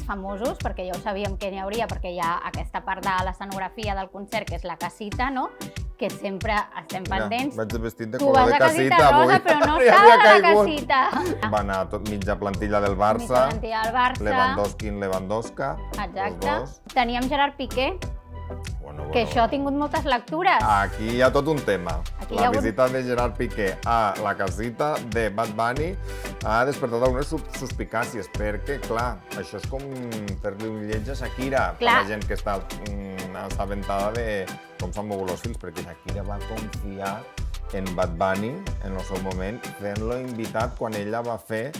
famosos, perquè ja ho sabíem que n'hi hauria, perquè hi ha aquesta part de l'escenografia del concert, que és la casita, no? Que sempre estem pendents. Vaig vestit de Tu color vas de a casita casita rosa, avui. però no Ja estava havia a la caigut. casita. Va anar tot mitja plantilla del Mitja Barça, plantilla del Barça. Lewandowski en Lewandowska, Exacte. els dos. Teníem Gerard Piqué, Bueno, que això ha tingut moltes lectures. Aquí hi ha tot un tema. Aquí hi La ha hagut- visita de Gerard Piqué a la casita de Bad Bunny ha despertat algunes suspicàcies, perquè, clar, això és com fer-li un lleig a Shakira, per Clar. la gent que està assabentada de com s'han mogut els fils, perquè Shakira va confiar en Bad Bunny en el seu moment, fent-lo invitat quan ella va fer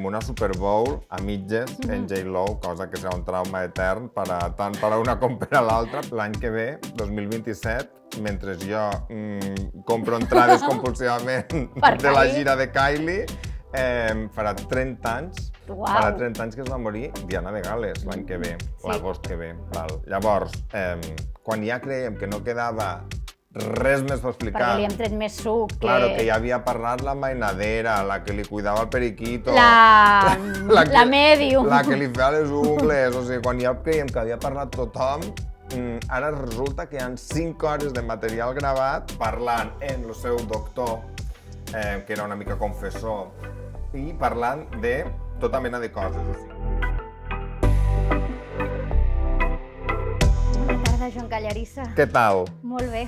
una Super Bowl a mitges en J-Lo, cosa que serà un trauma etern tant per a una com per a l'altra. L'any que ve, 2027, mentre jo compro entrades compulsivament de la gira de Kylie, farà 30 anys, farà 30 anys que es va morir Diana de Gal·les l'any que ve, l'agost que ve. Llavors, quan ja creiem que no quedava res més per explicar. Perquè li hem tret més suc. Claro, que ja havia parlat la mainadera, la que li cuidava el periquito. La medium. La que li feia les ungles. O sigui, quan ja creiem que havia parlat tothom, ara resulta que hi ha 5 hores de material gravat parlant en el seu doctor, que era una mica confessor, i parlant de tota mena de coses. Bona tarda, Joan Callarissa. Què tal? Molt bé.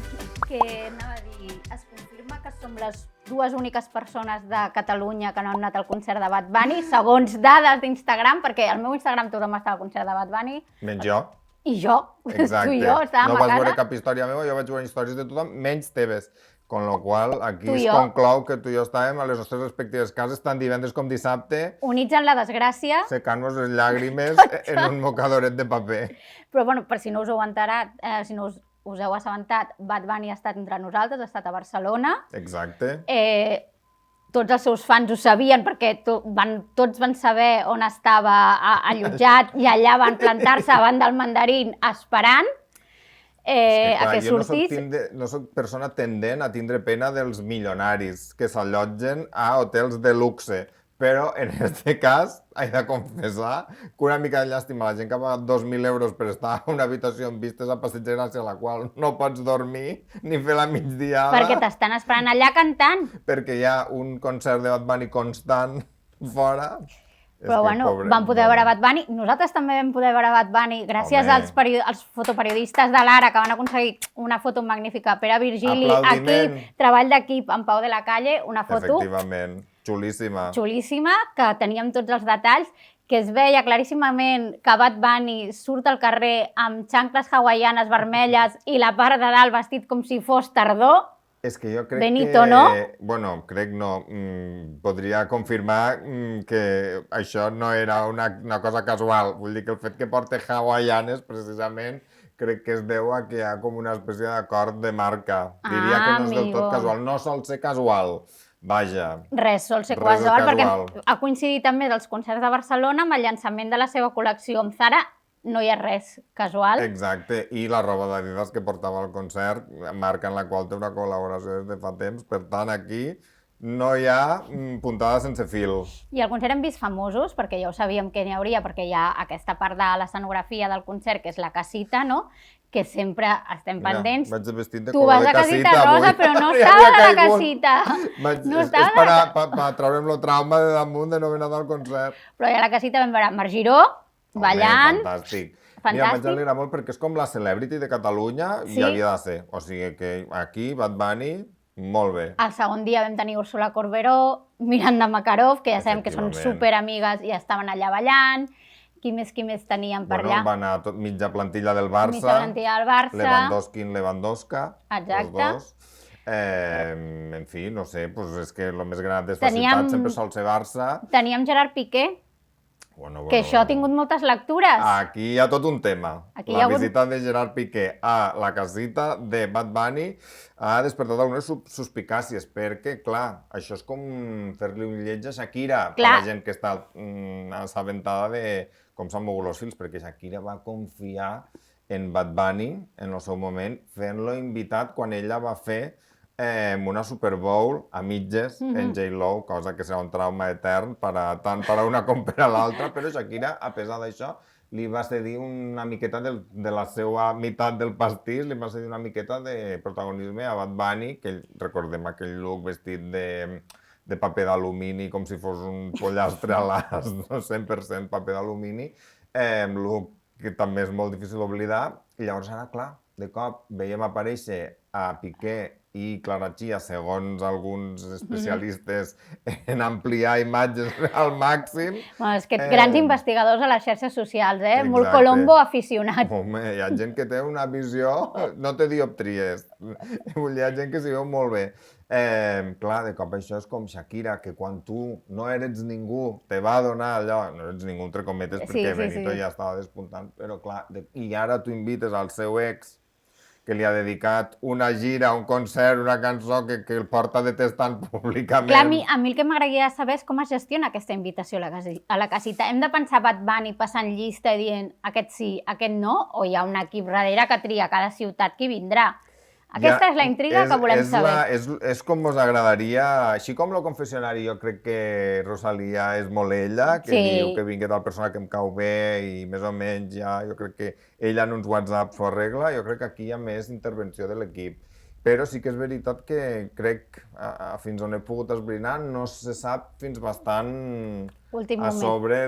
Que anava a dir, es confirma que som les dues úniques persones de Catalunya que no han anat al concert de Bad Bunny, segons dades d'Instagram, perquè al meu Instagram tothom està al concert de Bad Bunny. Menys jo. I jo. Exacte. Tu i jo estàvem no a vas casa. veure cap història meva, jo vaig veure històries de tothom, menys teves. Con lo qual, aquí Tu i es jo. conclou que tu i jo estàvem a les nostres respectives cases, tant divendres com dissabte, Units en la desgràcia, secant-nos les llàgrimes en un mocadoret de paper. però bueno, per si no us heu enterat, si no us heu assabentat, Bad Bunny ha estat entre nosaltres, ha estat a Barcelona. Exacte. Tots els seus fans ho sabien perquè tots van saber on estava allotjat i allà van plantar-se davant del mandarín esperant a que sortís. No soc persona tendent a tindre pena dels milionaris que s'allotgen a hotels de luxe, però en este cas he de confessar que una mica de llàstima la gent que ha pagat 2.000 euros per estar a una habitació amb vistes a Passeig de Gràcia a la qual no pots dormir ni fer la migdiada. Perquè t'estan esperant allà cantant. Perquè hi ha un concert de Bad Bunny constant fora. Però bueno, vam poder veure Bad Bunny. Nosaltres també vam poder veure Bad Bunny gràcies als fotoperiodistes de l'Ara que van aconseguir una foto magnífica. Pere Virgili, Aplaudiment. equip, treball d'equip, en Pau de la Calle, una foto Efectivament, xulíssima. xulíssima, que teníem tots els detalls, que es veia claríssimament que Bad Bunny surt al carrer amb xancles hawaianes vermelles i la part de dalt vestit com si fos tardor. És que jo crec Benito, que... no? Bueno, crec no. Podria confirmar que això no era una cosa casual. Vull dir que el fet que porte hawaianes, precisament, crec que es deu a que hi ha com una espècie d'acord de marca. Diria que no és del tot casual. No sol ser casual. Vaja. Res sol ser casual, perquè ha coincidit també els concerts de Barcelona amb el llançament de la seva col·lecció amb Zara. No hi ha res casual. Exacte, i la roba d'Adidas que portava al concert, marca en la qual té una col·laboració des de fa temps, per tant aquí no hi ha puntada sense fil. I al concert hem vist famosos, perquè ja ho sabíem que n'hi hauria, perquè hi ha aquesta part de l'escenografia del concert, que és la casita, no? Que sempre estem pendents. Vaig vestit de Tu color vas de a casita casita rosa, avui. però no Ja estava havia a la caigut. casita. És per treure'm el trauma de damunt de no haver anat al concert. Però ja a la casita vam veure Marc Giró, ballant. Fantàstic. Fantàstic. Mira, vaig alegrar molt perquè és com la celebrity de Catalunya i havia de ser. O sigui que aquí, Bad Bunny, molt bé. El segon dia vam tenir Úrsula Corberó, Miranda Makarov, que ja sabem que són superamigues i estaven allà ballant. Qui més teníem per allà? Bueno, va anar mitja plantilla del Barça. Mitja plantilla del Barça. Lewandowski en Lewandowska. Exacte. Els dos. En fi, no sé, és que el més gran de facilitat sempre sol ser Barça. Teníem Gerard Piqué, que això ha tingut moltes lectures. Aquí hi ha tot un tema. La visita de Gerard Piqué a la casita de Bad Bunny ha despertat algunes suspicàcies, perquè, clar, això és com fer-li un lleig a Shakira, per la gent que està assabentada de com s'han mogut els fils, perquè Shakira va confiar en Bad Bunny en el seu moment, fent-lo invitat quan ella va fer en una Super Bowl a mitges en J-Lo, cosa que serà un trauma etern tant per a una com per a l'altra, però Shakira, a pesar d'això, li va cedir una miqueta de la seva meitat del pastís, li va cedir una miqueta de protagonisme a Bad Bunny, que recordem aquell look vestit de paper d'alumini, com si fos un pollastre a l'as, 100% paper d'alumini, look que també és molt difícil d'oblidar, i llavors ara, clar, de cop veiem aparèixer a Piqué i Clara Chia, segons alguns especialistes en ampliar imatges al màxim. Bueno, és que grans investigadors a les xarxes socials, Exacte. Molt Colombo aficionat. Home, hi ha gent que té una visió, no té dioptries, hi ha gent que s'hi veu molt bé. Clar, de cop això és com Shakira, que quan tu no eres ningú, te va donar allò, no eres ningú entre cometes, perquè Benito ja estava despuntant, però clar, i ara tu invites al seu ex, que li ha dedicat una gira, un concert, una cançó que el porta detestant públicament. Clar, a mi el que m'agradaria saber és com es gestiona aquesta invitació a la casita. Hem de pensar Bad Bunny passant llista i dient aquest sí, aquest no, o hi ha un equip darrere que tria cada ciutat qui vindrà? Aquesta és la intriga que volem saber. És com us agradaria, així com el confessionari, jo crec que Rosalia és molt ella, que diu que vingui tal persona que em cau bé i més o menys ja, jo crec que ella en uns WhatsApp s'ho arregla, jo crec que aquí hi ha més intervenció de l'equip. Però sí que és veritat que crec, fins on he pogut esbrinar, no se sap fins bastant a sobre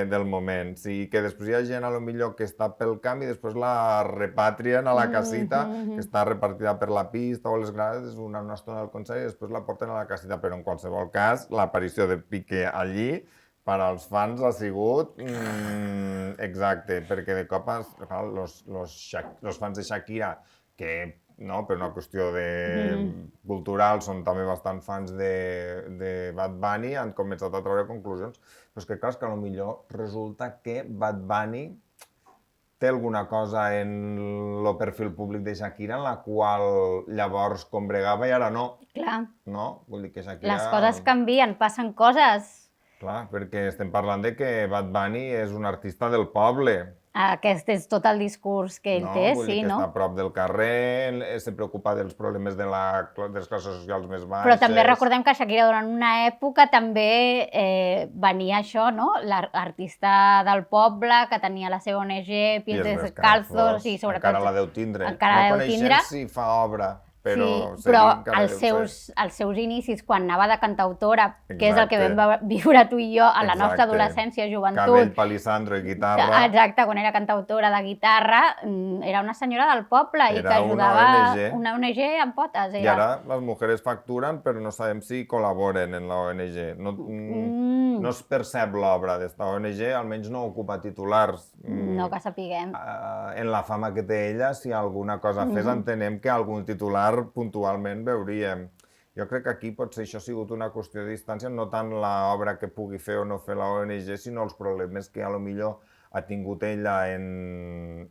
del moment. Sí, que després hi ha gent, potser que està pel camp i després la repatrien a la casita, que està repartida per la pista o les grades una estona del concert i després la porten a la casita. Però en qualsevol cas, l'aparició de Piqué allí, per als fans ha sigut exacte, perquè de cop els fans de Shakira, que no, per una qüestió cultural, són també bastant fans de Bad Bunny, han començat a treure conclusions. Però és que, clar, és que potser resulta que Bad Bunny té alguna cosa en el perfil públic de Shakira en la qual llavors combregava i ara no. Clar. No? Vull dir que Shakira... Les coses canvien, passen coses. Clar, perquè estem parlant de que Bad Bunny és un artista del poble. Aquest és tot el discurs que ell té, sí, no? Que està a prop del carrer, se preocupa dels problemes de les classes socials més baixes... Però també recordem que Shakira durant una època també venia això, no? L'artista del poble, que tenia la seva ONG, Pies Descalzos, i sobretot... Encara la deu tindre. Encara la deu tindre. No coneixem si fa obra. Però els seus inicis, quan anava de cantautora, que és el que vam viure tu i jo a la nostra adolescència, joventut... Cabell, palissandro i guitarra... Exacte, quan era cantautora de guitarra, era una senyora del poble i que ajudava una ONG amb potes. I ara les mujeres facturen, però no sabem si col·laboren en la ONG. No es percep l'obra d'esta ONG, almenys no ocupa titulars. No que sapiguem. En la fama que té ella, si alguna cosa fes, entenem que algun titular puntualment veuríem. Jo crec que aquí potser això ha sigut una qüestió de distància, no tant l'obra que pugui fer o no fer la ONG, sinó els problemes que potser ha tingut ella en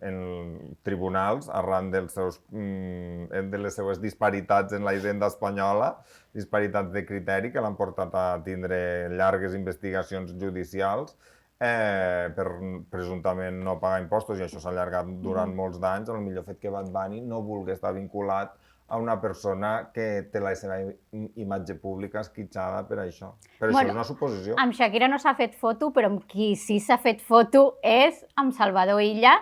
tribunals arran de les seues disparitats en la hisenda espanyola, disparitats de criteri que l'han portat a tindre llargues investigacions judicials per presumptament no pagar impostos, i això s'ha allargat durant molts d'anys. Potser el fet que Bad Bunny no vulgui estar vinculat a una persona que té la seva imatge pública esquitxada per això. Però això és una suposició. Amb Shakira no s'ha fet foto, però amb qui sí s'ha fet foto és amb Salvador Illa,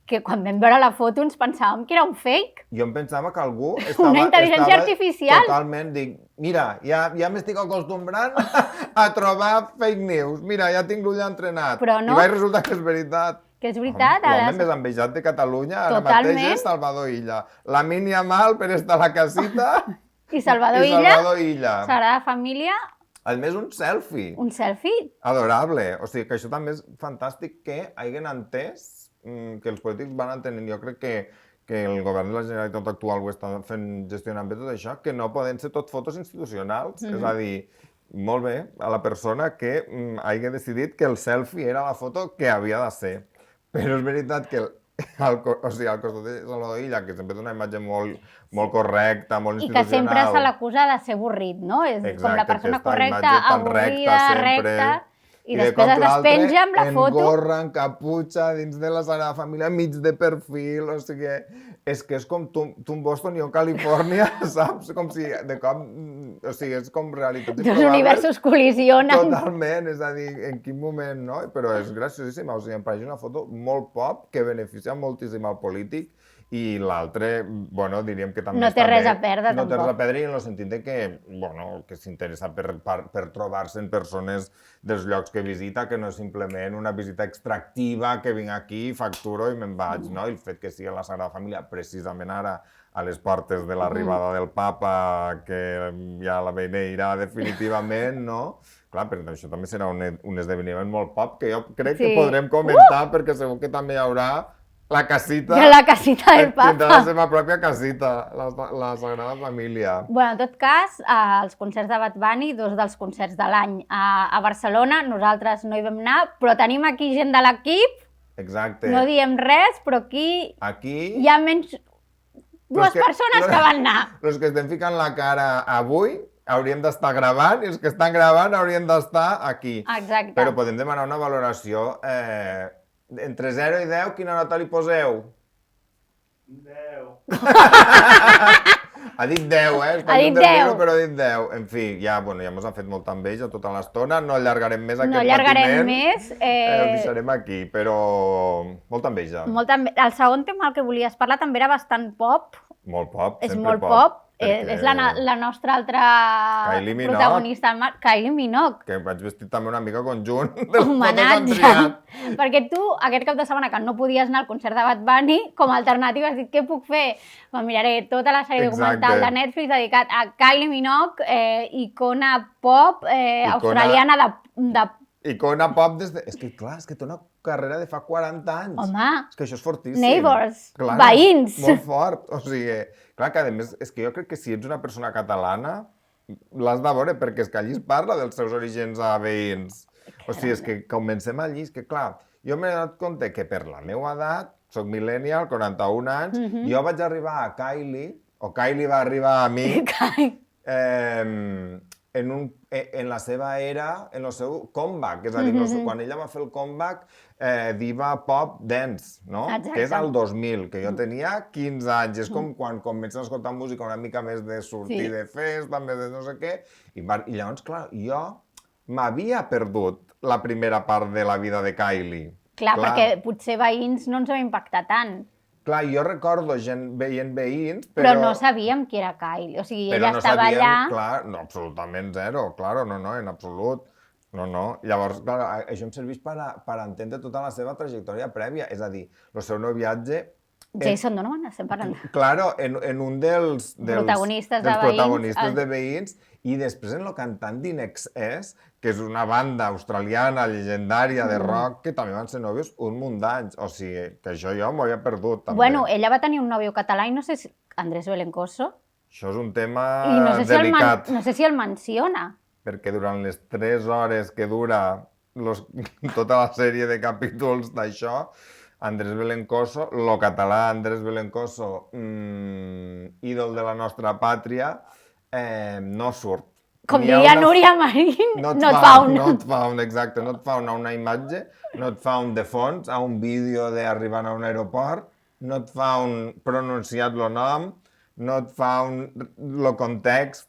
que quan vam veure la foto ens pensàvem que era un fake. Jo em pensava que algú estava... Una intel·ligència artificial. Totalment, dic, mira, ja m'estic acostumbrant a trobar fake news. Mira, ja tinc l'ull entrenat. Però no. I vaig resultar que és veritat. Que és veritat. L'home més envejat de Catalunya ara mateix és Salvador Illa. Lamine Yamal per estar a la casita i Salvador Illa. Sagrada Família. A més, un selfie. Un selfie? Adorable. O sigui, que això també és fantàstic que hagin entès, que els polítics van entenent. Jo crec que el govern de la Generalitat actual ho està gestionant bé tot això, que no poden ser tot fotos institucionals. És a dir, molt bé a la persona que hagi decidit que el selfie era la foto que havia de ser. Però és veritat que al costat de Salvador Illa, que sempre té una imatge molt correcta, molt institucional... I que sempre se l'acusa de ser avorrit, no? És com la persona correcta, avorrida, recta... I després es despenja amb la foto. En gorra, en caputxa, dins de la Sagrada Família, mig de perfil, o sigui, és que és com tu en Boston i jo en Califòrnia, saps? Com si de cop, o sigui, és com realitats improbables. Dos universos col·lisionen. Totalment, és a dir, en quin moment, no? Però és graciosíssima, o sigui, em pareix una foto molt pop que beneficia moltíssim al polític i l'altre, bueno, diríem que també no té res a perdre, no tampoc. té res a perdre en el sentit de que, bueno, que s'interessa per trobar-se en persones dels llocs que visita, que no és simplement una visita extractiva, que vinc aquí, facturo i me'n vaig, no? I el fet que sigui la Sagrada Família, precisament ara, a les portes de l'arribada del papa, que ja la beneirà definitivament, no? Clar, però això també serà un esdeveniment molt pop, que jo crec que podrem comentar, perquè segur que també hi haurà la casita... De la casita del papa. Tindrà la seva pròpia casita, la Sagrada Família. Bueno, en tot cas, els concerts de Bad Bunny, dos dels concerts de l'any a Barcelona, nosaltres no hi vam anar, però tenim aquí gent de l'equip. Exacte. No diem res, però aquí hi ha menys dues persones que van anar. Els que estem ficant la cara avui hauríem d'estar gravant i els que estan gravant haurien d'estar aquí. Exacte. Però podem demanar una valoració... Entre 0 i 10, quina nota li poseu? 10. Ha dit 10, Ha dit 10. Però ha dit 10. En fi, ja mos ha fet molta enveja tota l'estona, no allargarem més aquest patiment. No allargarem més. El deixarem aquí, però molta enveja. El segon tema al que volies parlar també era bastant pop. Molt pop, és sempre molt pop. És la nostra altra protagonista, Kylie Minogue. Que vaig vestit també una mica conjunt. Homenatge. Perquè tu, aquest cap de setmana que no podies anar al concert de Bad Bunny, com a alternativa has dit, què puc fer? Miraré tota la sèrie documental de Netflix dedicat a Kylie Minogue, icona pop australiana de... Icona pop des de... És que, clar, té una carrera de fa 40 anys. Home, és que això és fortíssim. Neighbors, veïns. Molt fort. O sigui, clar, que a més, és que jo crec que si ets una persona catalana, l'has de veure, perquè és que allí es parla dels seus orígens a veïns. O sigui, és que comencem allí, és que, clar, jo m'he donat compte que per la meva edat, soc millennial, 41 anys, jo vaig arribar a Kylie, o Kylie va arribar a mi, en la seva era, en el seu comeback, és a dir, quan ella va fer el comeback, diva pop dance, no? Exacte. Que és el 2000, que jo tenia 15 anys, és com quan comences a escoltar música una mica més de sortir de festa, més de no sé què, i llavors, clar, jo m'havia perdut la primera part de la vida de Kylie. Clar, perquè potser veïns no ens va impactar tant. Clar, jo recordo gent veient veïns, però no sabíem qui era Kylie, o sigui, ella estava allà... Clar, no, absolutament zero, claro, no, en absolut. No. Llavors, clar, això em serveix per entendre tota la seva trajectòria prèvia, és a dir, el seu noviatge... Jason Donovan, estem parlant. Claro, en un dels protagonistes de veïns, i després en el cantant d'Inexcess, que és una banda australiana llegendària de rock, que també van ser nòvios un munt d'anys. O sigui, que això jo m'ho havia perdut, també. Bueno, ella va tenir un nòvio català i no sé si... Andrés Belencoso. Això és un tema delicat. No sé si el menciona. Perquè durant les 3 hores que dura tota la sèrie de capítols d'això, Andrés Belencoso, lo català Andrés Belencoso, ídol de la nostra pàtria, no surt. Com diria Núria Marín, not found. Not found, exacte. Not found a una imatge, not found de fons, a un vídeo d'arribant a un aeroport, not found pronunciat el nom, not found el context.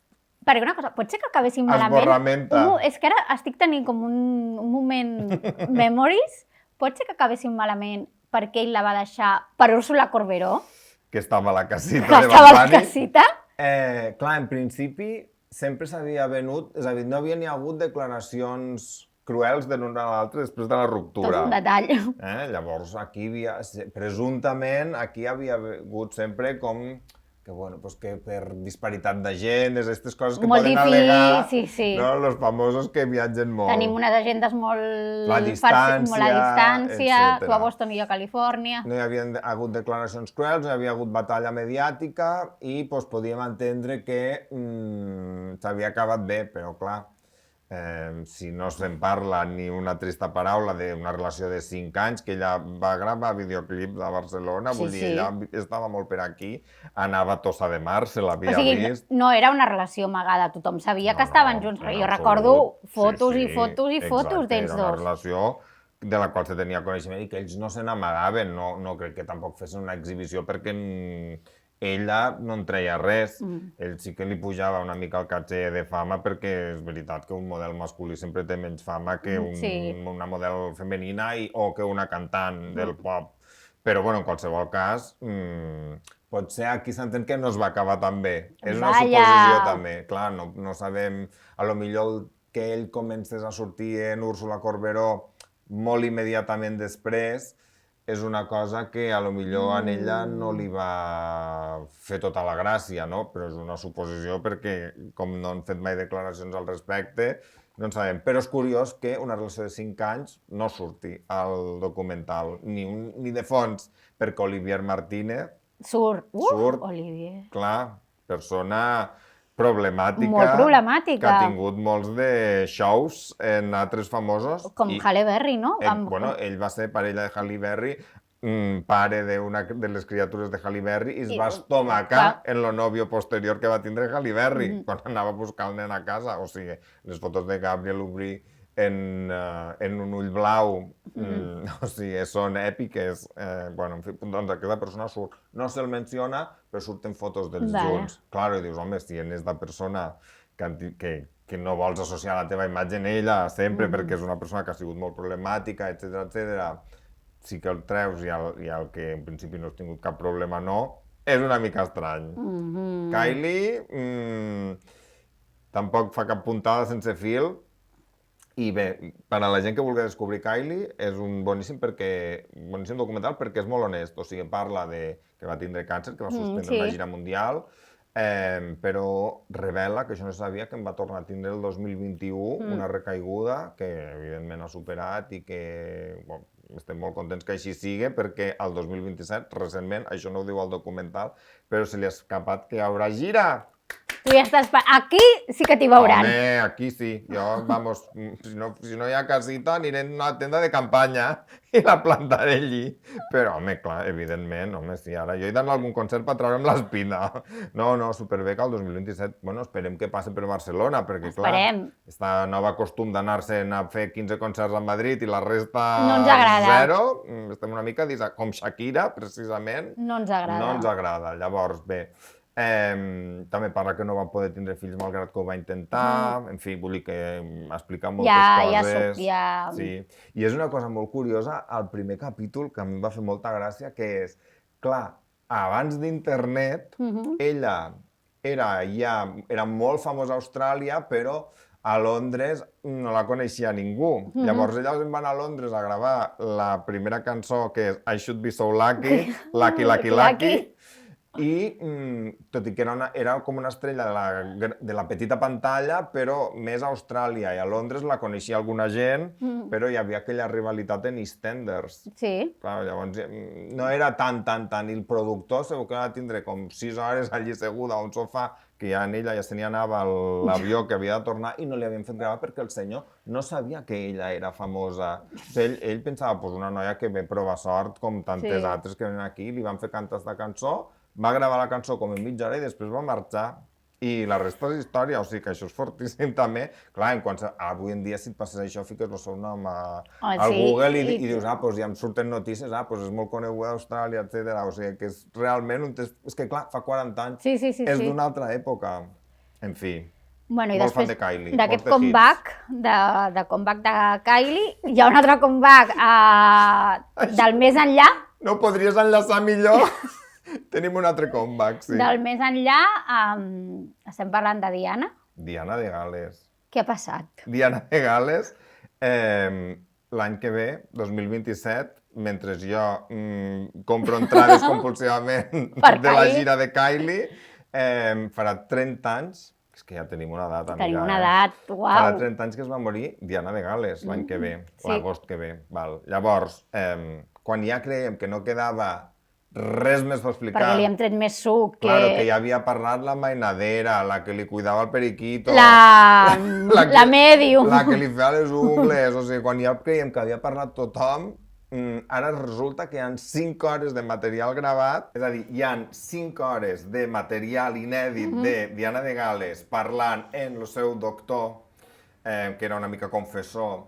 Perquè una cosa, pot ser que acabéssim malament? Esborramenta. És que ara estic tenint com un moment memories. Pot ser que acabéssim malament perquè ell la va deixar per Úrsula Corberó? Que estava a la casita de Bad Bunny. Que estava a la casita? Clar, en principi sempre s'havia venut, és a dir, no havia ni hagut declaracions cruels de l'un a l'altre després de la ruptura. Tot un detall. Llavors, presumptament, aquí havia hagut sempre com que per disparitat de gent, aquestes coses que poden al·legar els famosos que viatgen molt. Tenim unes agendes molt a distància, tu a Boston i jo a Califòrnia. No hi havia hagut declaracions cruels, no hi havia hagut batalla mediàtica i podíem entendre que s'havia acabat bé, però clar, si no se'n parla ni una trista paraula d'una relació de 5 anys, que ella va gravar videoclips a Barcelona, vull dir, ella estava molt per aquí, anava a Tossa de Mar, se l'havia vist. No era una relació amagada, tothom sabia que estaven junts, però jo recordo fotos i fotos i fotos d'ells dos. Era una relació de la qual se tenia coneixement i que ells no se n'amagaven, no crec que tampoc fessin una exhibició perquè ella no en treia res. Ell sí que li pujava una mica el caché de fama perquè és veritat que un model masculí sempre té menys fama que una model femenina o que una cantant del pop. Però, bueno, en qualsevol cas, potser aquí s'entén que no es va acabar tan bé. És una suposició també. Clar, no sabem, a lo millor que ell comencés a sortir en Úrsula Corberó molt immediatament després, és una cosa que a lo millor a ella no li va fer tota la gràcia, no? Però és una suposició perquè, com no han fet mai declaracions al respecte, no en sabem. Però és curiós que una relació de 5 anys no surti al documental, ni de fons, perquè Olivier Martínez surt. Olivier. Clar, persona problemàtica. Molt problemàtica. Que ha tingut molts de shows en altres famosos. Com Halle Berry, no? Bueno, ell va ser parella de Halle Berry, pare de les criatures de Halle Berry, i es va estomacar en lo novio posterior que va tindre Halle Berry, quan anava a buscar el nen a casa. O sigui, les fotos de Gabriel Aubry en un ull blau, o sigui, són èpiques. Bueno, en fi, doncs aquesta persona surt. No se'l menciona, però surten fotos dels junts. Clar, i dius, home, si és la persona que no vols associar la teva imatge en ella sempre, perquè és una persona que ha sigut molt problemàtica, etc. Sí que el treus i el que en principi no has tingut cap problema no, és una mica estrany. Kylie tampoc fa cap puntada sense fil. I bé, per a la gent que vulgui descobrir Kylie, és un boníssim documental perquè és molt honest. O sigui, parla que va tindre càncer, que va suspendre una gira mundial, però revela, que això no sabia, que en va tornar a tindre el 2021 una recaiguda que evidentment ha superat i que estem molt contents que així sigui, perquè el 2027, recentment, això no ho diu el documental, però se li ha escapat que hi haurà gira. Tu ja estàs... Aquí sí que t'hi veuran. Home, aquí sí. Jo, vamos, si no hi ha casita, aniré a una tenda de campanya i la plantaré allí. Però, home, clar, evidentment, home, sí, ara jo he d'anar a algun concert per treure'm l'espina. No, superbé que el 2027, bueno, esperem que passi per Barcelona, perquè, clar, està nova costum d'anar-se'n a fer 15 concerts a Madrid i la resta no ens agrada. Zero. Estem una mica com Shakira, precisament. No ens agrada. No ens agrada. Llavors, bé, també parla que no va poder tindre fills malgrat que ho va intentar, en fi, vull dir que ha explicat moltes coses. Sí. I és una cosa molt curiosa, el primer capítol, que a mi em va fer molta gràcia, que és, clar, abans d'internet, ella era molt famosa a Austràlia, però a Londres no la coneixia ningú. Llavors ella se'n va anar a Londres a gravar la primera cançó, que és I Should Be So Lucky, Lucky, Lucky, Lucky, i tot i que era com una estrella de la petita pantalla, però més a Austràlia, i a Londres la coneixia alguna gent, però hi havia aquella rivalitat en EastEnders. Sí. Clar, llavors no era tant, i el productor segur que va tindre com 6 hores allí seguda a un sofà, que ja en ella ja se n'hi anava a l'avió que havia de tornar i no li havien fet gravar perquè el senyor no sabia que ella era famosa. Ell pensava, pues una noia que ve prova sort com tantes altres que venen aquí, li van fer cantar esta cançó, va gravar la cançó com en mitja hora i després va marxar. I la resta és història, o sigui que això és fortíssim també. Clar, avui en dia si et passes això fiques el seu nom al Google i dius, doncs ja em surten notícies, doncs és molt coneguda a Austràlia, etc. O sigui que és realment és que clar, fa 40 anys, és d'una altra època. En fi, molt fan de Kylie. D'aquest comeback, de comeback de Kylie, hi ha un altre comeback del més enllà. No ho podries enllaçar millor? Tenim un altre comeback, sí. Del més enllà, estem parlant de Diana. Diana de Gal·les. Què ha passat? Diana de Gal·les, l'any que ve, 2027, mentre jo compro entrades compulsivament de la gira de Kylie, farà 30 anys, és que ja tenim una edat, amiga. Tenim una edat, uau. Farà 30 anys que es va morir Diana de Gal·les, l'any que ve, l'agost que ve. Llavors, quan ja creiem que no quedava res més per explicar. Perquè li hem tret més suc. Claro, que ja havia parlat la mainadera, la que li cuidava el periquito... La medium. La que li feia les ungles, o sigui, quan ja creiem que havia parlat tothom, ara resulta que hi ha 5 hores de material gravat, és a dir, hi ha 5 hores de material inèdit de Diana de Gal·les parlant en el seu doctor, que era una mica confessor,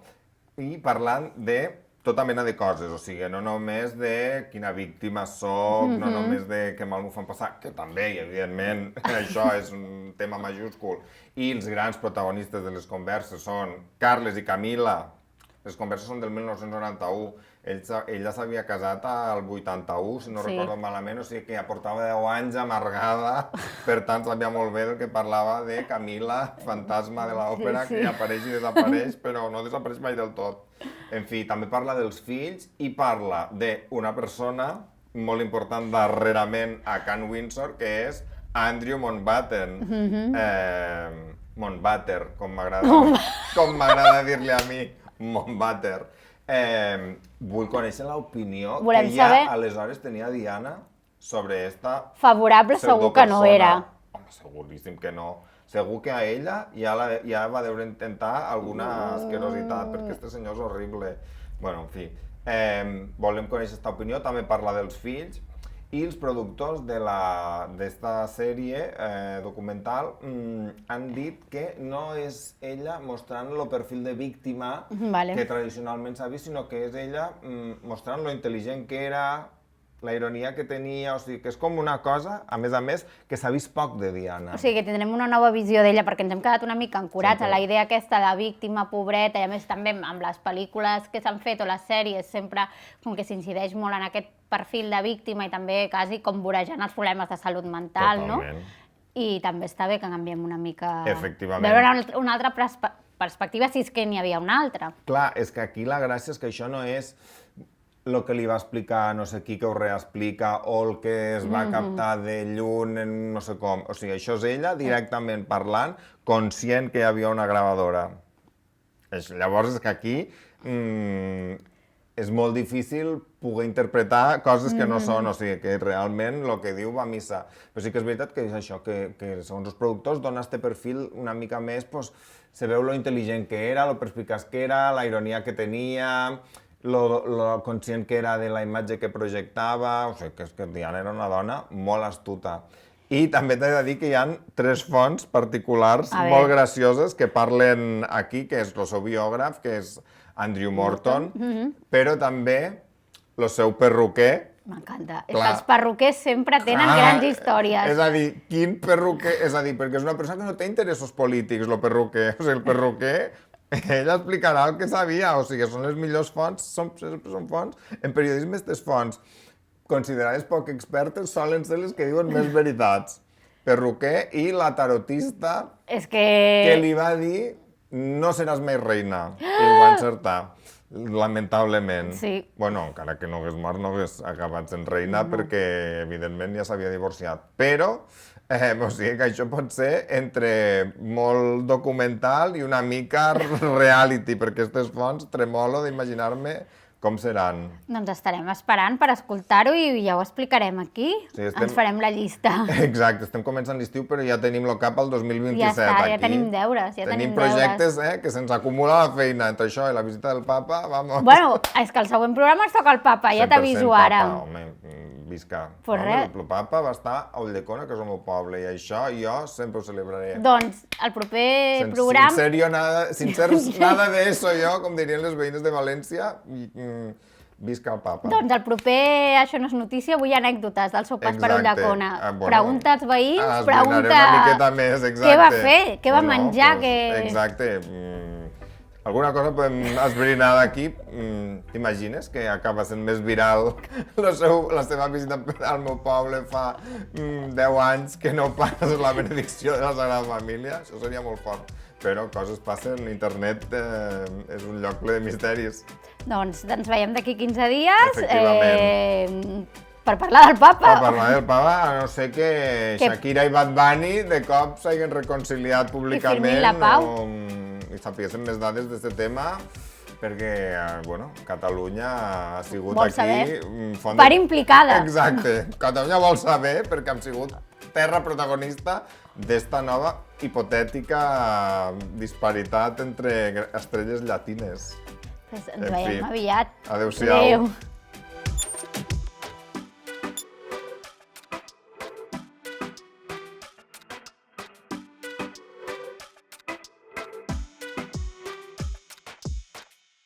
i parlant de tota mena de coses, o sigui, no només de quina víctima soc, no només de que mal m'ho fan passar, que també, i evidentment, això és un tema majúscul, i els grans protagonistes de les converses són Carles i Camila. Les converses són del 1991, ella s'havia casat al 81, si no recordo malament, o sigui que ja portava 10 anys amargada, per tant sabia molt bé del que parlava de Camila, fantasma de l'òpera, que apareix i desapareix, però no desapareix mai del tot. En fi, també parla dels fills i parla d'una persona molt important darrerament a Can Windsor, que és Andrew Mountbatten. Mountbatten, com m'agrada dir-li a mi. Mountbatten. Vull conèixer l'opinió que ja aleshores tenia Diana sobre esta favorable segur que no era. Home, seguríssim que no. Segur que a ella ja va deure intentar alguna asquerositat, perquè este senyor és horrible. Bueno, en fi, volem conèixer aquesta opinió, també parla dels fills, i els productors d'esta sèrie documental han dit que no és ella mostrant el perfil de víctima que tradicionalment s'ha vist, sinó que és ella mostrant lo intel·ligent que era, la ironia que tenia, o sigui, que és com una cosa, a més, que s'ha vist poc de Diana. O sigui, que tindrem una nova visió d'ella, perquè ens hem quedat una mica ancorats a la idea aquesta de víctima, pobreta, i a més també amb les pel·lícules que s'han fet o les sèries sempre com que s'incideix molt en aquest perfil de víctima i també quasi com vorejant els problemes de salut mental, no? I també està bé que canviem una mica... Efectivament. Veure una altra perspectiva, si és que n'hi havia una altra. Clar, és que aquí la gràcia és que això no és el que li va explicar no sé qui que ho reexplica o el que es va captar de lluny en no sé com. O sigui, això és ella directament parlant, conscient que hi havia una gravadora. Llavors és que aquí és molt difícil poder interpretar coses que no són, o sigui, que realment el que diu va a missa. Però sí que és veritat que és això, que segons els productors dona este perfil una mica més, se veu lo intel·ligent que era, lo perspicaç que era, la ironia que tenia, lo conscient que era de la imatge que projectava, o sigui, que Diana era una dona molt astuta. I també t'he de dir que hi ha 3 fonts particulars molt gracioses que parlen aquí, que és el seu biògraf, que és Andrew Morton, però també el seu perruquer. M'encanta. És que els perruquers sempre tenen grans històries. És a dir, quin perruquer... És a dir, perquè és una persona que no té interessos polítics, el perruquer. O sigui, el perruquer... Ella explicarà el que sabia, o sigui, són les millors fonts, sempre són fonts. En periodisme, aquestes fonts, considerades poc expertes, solen ser les que diuen més veritats. Perruquer i la tarotista que li va dir no seràs mai reina. I ho va encertar, lamentablement. Bueno, encara que no hagués mort, no hagués acabat sent reina, perquè, evidentment, ja s'havia divorciat. Però... o sigui que això pot ser entre molt documental i una mica reality, perquè aquestes fonts tremolo d'imaginar-me com seran. Doncs estarem esperant per escoltar-ho i ja ho explicarem aquí. Ens farem la llista. Exacte, estem començant l'estiu, però ja tenim el cap al 2027 aquí. Ja està, ja tenim deures. Tenim projectes que se'ns acumula la feina. Entre això i la visita del papa, vamos. Bueno, és que el següent programa ens toca el papa, ja t'aviso ara. 100% papa, home. Visca. El papa va estar a Ulldecona, que és el meu poble, i això jo sempre ho celebraré. Doncs el proper programa... Sin ser nada de eso, jo, com dirien les veïnes de València, visca el papa. Doncs el proper Això no és notícia, vull anècdotes del seu pas per Ulldecona. Pregunta als veïns, pregunta... una miqueta més, exacte. Què va fer? Què va menjar? Exacte. Alguna cosa podem esbrinar d'aquí. T'imagines que acaba sent més viral la seva visita al meu poble fa 10 anys que no pas la benedicció de la Sagrada Família? Això seria molt fort. Però coses passen, l'internet és un lloc ple de misteris. Doncs ens veiem d'aquí 15 dies. Efectivament. Per parlar del papa. Per parlar del papa, a no ser que Shakira i Bad Bunny de cop s'hagin reconciliat públicament. I firmin la pau. I sapiguéssim més dades d'aquest tema, perquè, bueno, Catalunya ha sigut Vol aquí... saber. font Part implicada. Exacte. Catalunya vol saber perquè hem sigut terra protagonista d'esta nova hipotètica disparitat entre estrelles llatines. Pues ens En veiem fi. aviat. Adéu-siau. Adéu.